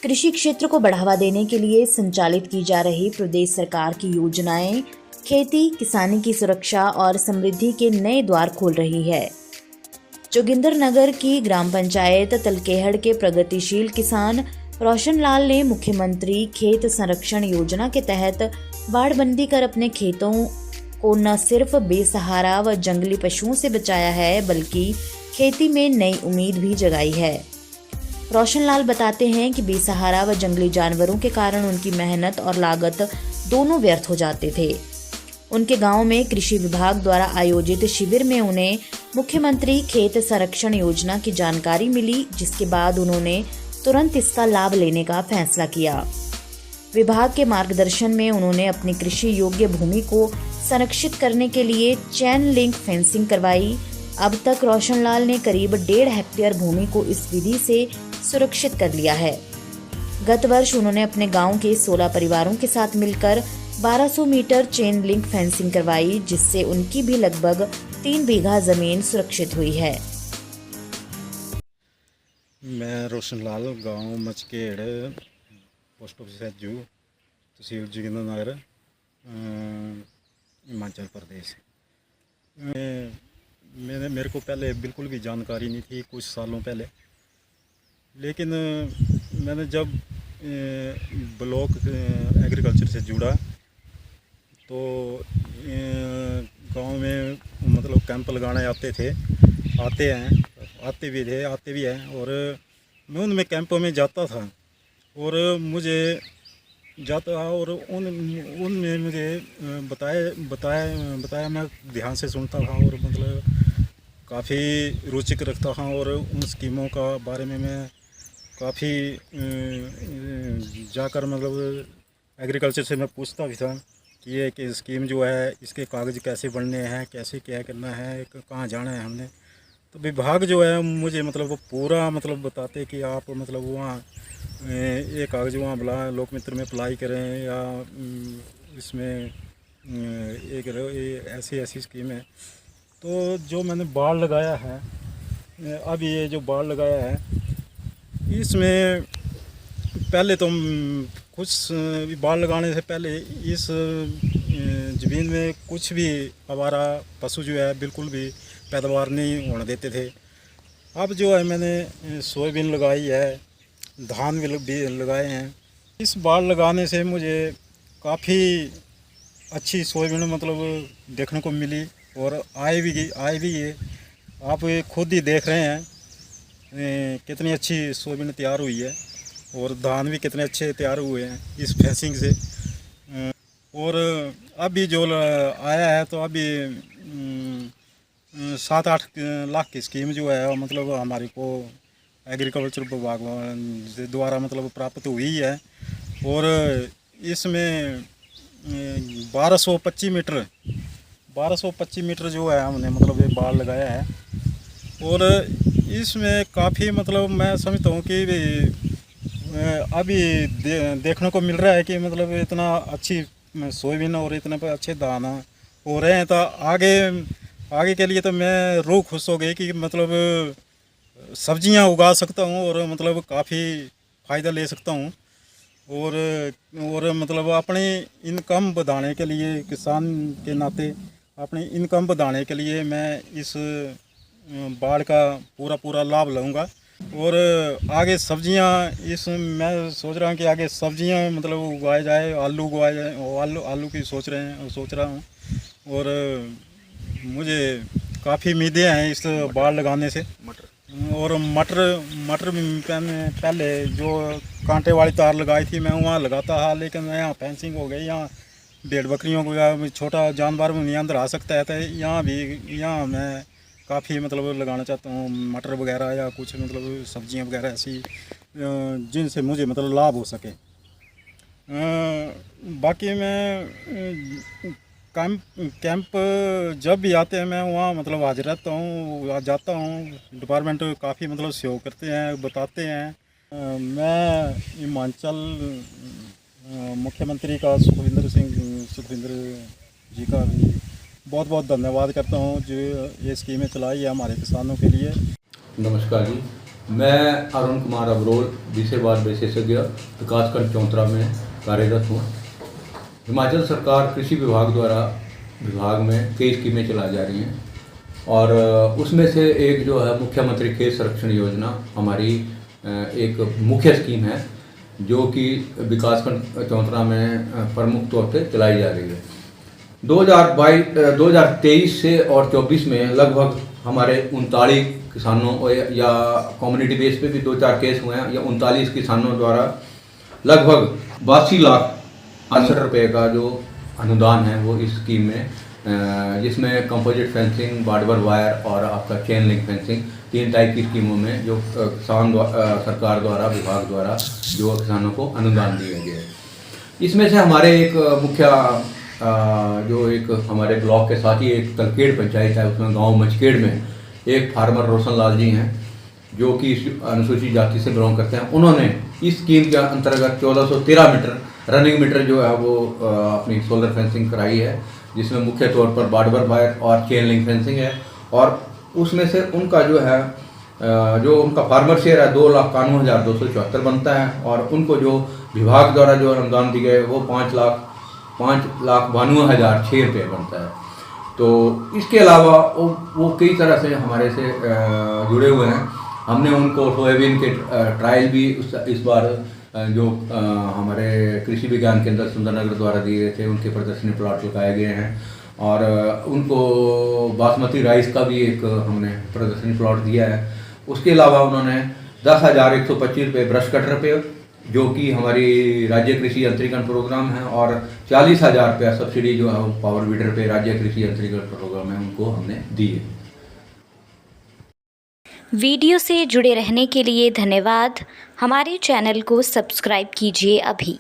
कृषि क्षेत्र को बढ़ावा देने के लिए संचालित की जा रही प्रदेश सरकार की योजनाएं खेती, किसानी की सुरक्षा और समृद्धि के नए द्वार खोल रही है। जोगिंदरनगर की ग्राम पंचायत तलकेहड़ के प्रगतिशील किसान रोशन लाल ने मुख्यमंत्री खेत संरक्षण योजना के तहत बाड़बंदी कर अपने खेतों को न सिर्फ बेसहारा व जंगली पशुओं से बचाया है, बल्कि खेती में नई उम्मीद भी जगाई है। रोशन लाल बताते हैं कि बेसहारा व जंगली जानवरों के कारण उनकी मेहनत और लागत दोनों व्यर्थ हो जाते थे। उनके गांव में कृषि विभाग द्वारा आयोजित शिविर में उन्हें मुख्यमंत्री खेत संरक्षण योजना की जानकारी मिली, जिसके बाद उन्होंने तुरंत इसका लाभ लेने का फैसला किया। विभाग के मार्गदर्शन में उन्होंने अपनी कृषि योग्य भूमि को संरक्षित करने के लिए चेन लिंक फेंसिंग करवाई। अब तक रोशन लाल ने करीब 1.5 हेक्टेयर भूमि को इस विधि से सुरक्षित कर लिया है। गत वर्ष उन्होंने अपने गांव के 16 परिवारों के साथ मिलकर 1200 मीटर चेन लिंक फेंसिंग करवाई, जिससे उनकी भी लगभग 3 बीघा जमीन सुरक्षित हुई है। मैं रोशन लाल, गाँव मचकेड़, पोस्ट ऑफिस एजू, तहसील जोगिंदरनगर, हिमाचल प्रदेश। मेरे को पहले बिल्कुल भी जानकारी नहीं थी कुछ सालों पहले, लेकिन मैंने जब ब्लॉक एग्रीकल्चर से जुड़ा तो गांव में मतलब कैंप लगाने आते भी हैं और मैं उनमें कैंपों में जाता था और उनमें मुझे बताया मैं ध्यान से सुनता था और मतलब काफ़ी रुचिक रखता था और उन स्कीमों का बारे में मैं काफ़ी जाकर मतलब एग्रीकल्चर से मैं पूछता भी था कि ये कि स्कीम जो है इसके कागज़ कैसे बनने हैं, कैसे क्या करना है, कहाँ जाना है हमने। तो विभाग जो है मुझे मतलब वो पूरा मतलब बताते कि आप मतलब वहाँ ये कागज़ वहाँ लोक मित्र में अप्लाई करें या इसमें ये ऐसी स्कीम है। तो जो मैंने बाड़ लगाया है, अब ये जो बाड़ लगाया है इसमें पहले तो कुछ बाड़ लगाने से पहले इस ज़मीन में कुछ भी आवारा पशु जो है बिल्कुल भी पैदावार नहीं होने देते थे। अब जो है मैंने सोयाबीन लगाई है, धान भी लगाए हैं। इस बाड़ लगाने से मुझे काफ़ी अच्छी सोयाबीन मतलब देखने को मिली और आए भी ये आप खुद ही देख रहे हैं कितनी अच्छी सोयाबीन तैयार हुई है और धान भी कितने अच्छे तैयार हुए हैं इस फेंसिंग से। और अभी जो आया है तो अभी 7-8 लाख की स्कीम जो है मतलब हमारे को एग्रीकल्चर विभाग द्वारा मतलब प्राप्त हुई है और इसमें 1225 मीटर जो है हमने मतलब ये बाड़ लगाया है और इसमें काफ़ी मतलब मैं समझता हूँ कि अभी देखने को मिल रहा है कि मतलब इतना अच्छी सोयाबीन और इतने अच्छे दाना हो रहे हैं। तो आगे के लिए तो मैं रूह खुश हो गई कि मतलब सब्जियां उगा सकता हूं और मतलब काफ़ी फ़ायदा ले सकता हूं और मतलब अपनी इनकम बढ़ाने के लिए किसान के नाते अपनी इनकम बढ़ाने के लिए मैं इस बाढ़ का पूरा लाभ लूँगा। और आगे सब्जियां मैं सोच रहा हूँ कि आगे सब्जियां मतलब उगाए जाए, आलू उगाए जाए, आलू की सोच रहा हूँ और मुझे काफ़ी उम्मीदें हैं इस बाड़ लगाने से। और मटर भी मैंने पहले जो कांटे वाली तार लगाई थी मैं वहाँ लगाता था, लेकिन यहाँ फेंसिंग हो गई, यहाँ भेड़ बकरियों को छोटा जानवर भी नहीं अंदर आ सकता है। तो यहाँ मैं काफ़ी मतलब लगाना चाहता हूँ मटर वगैरह या कुछ मतलब सब्जियां वगैरह ऐसी जिनसे मुझे मतलब लाभ हो सके। बाकी मैं कैंप जब भी आते हैं मैं वहाँ मतलब हाजिर रहता हूँ, जाता हूँ। डिपार्टमेंट काफ़ी मतलब सहयोग करते हैं, बताते हैं। मैं हिमाचल मुख्यमंत्री का सुखविंदर जी का भी बहुत बहुत धन्यवाद करता हूँ जो ये स्कीमें चलाई है हमारे किसानों के लिए। नमस्कार जी, मैं अरुण कुमार अबरोल विषयवाद विशेषज्ञ विकासखंड चौंतरा में कार्यरत हूँ। हिमाचल सरकार कृषि विभाग में कई स्कीमें चलाई जा रही हैं और उसमें से एक जो है मुख्यमंत्री खेत संरक्षण योजना हमारी एक मुख्य स्कीम है जो कि विकासखंड चौंतरा में प्रमुख तौर पे चलाई जा रही है। 2023 से और 24 में लगभग हमारे 39 किसानों या कम्युनिटी बेस पे भी 2-4 केस हुए हैं या 39 किसानों द्वारा लगभग 82 लाख 68 रुपये का जो अनुदान है वो इस स्कीम में, जिसमें कंपोजिट फेंसिंग, बार्डर वायर और आपका चेन लिंक फेंसिंग, 3 टाइप की स्कीमों में जो किसान सरकार द्वारा विभाग द्वारा जो किसानों को अनुदान दिया गया है। इसमें से हमारे एक मुख्य जो एक हमारे ब्लॉक के साथ ही एक तलकेड़ पंचायत है, उसमें गांव मचकेड़ में एक फार्मर रोशन लाल जी हैं जो कि अनुसूचित जाति से बिलोंग करते हैं। उन्होंने इस स्कीम के अंतर्गत 1413 मीटर रनिंग मीटर जो है वो अपनी सोलर फेंसिंग कराई है, जिसमें मुख्य तौर पर बार्डर वायर और चेन लिंक फेंसिंग है। और उसमें से उनका जो है जो उनका फार्मर शेयर है 2,91,274 बनता है और उनको जो विभाग द्वारा जो अनुदान दिए गए वो 5,92,006 रुपये बनता है। तो इसके अलावा वो कई तरह से हमारे से जुड़े हुए हैं। हमने उनको सोयाबीन के ट्रायल भी इस बार जो हमारे कृषि विज्ञान केंद्र सुंदरनगर द्वारा दिए गए थे, उनके प्रदर्शनी प्लॉट लगाए गए हैं और उनको बासमती राइस का भी एक हमने प्रदर्शनी प्लॉट दिया है। उसके अलावा उन्होंने 10,125 रुपये ब्रश कटर पे, जो कि हमारी राज्य कृषि यंत्रीकरण प्रोग्राम है, और 40,000 रुपया सब्सिडी जो है पावर वीडर पे राज्य कृषि यंत्रीकरण प्रोग्राम है उनको हमने दी है। वीडियो से जुड़े रहने के लिए धन्यवाद। हमारे चैनल को सब्सक्राइब कीजिए अभी।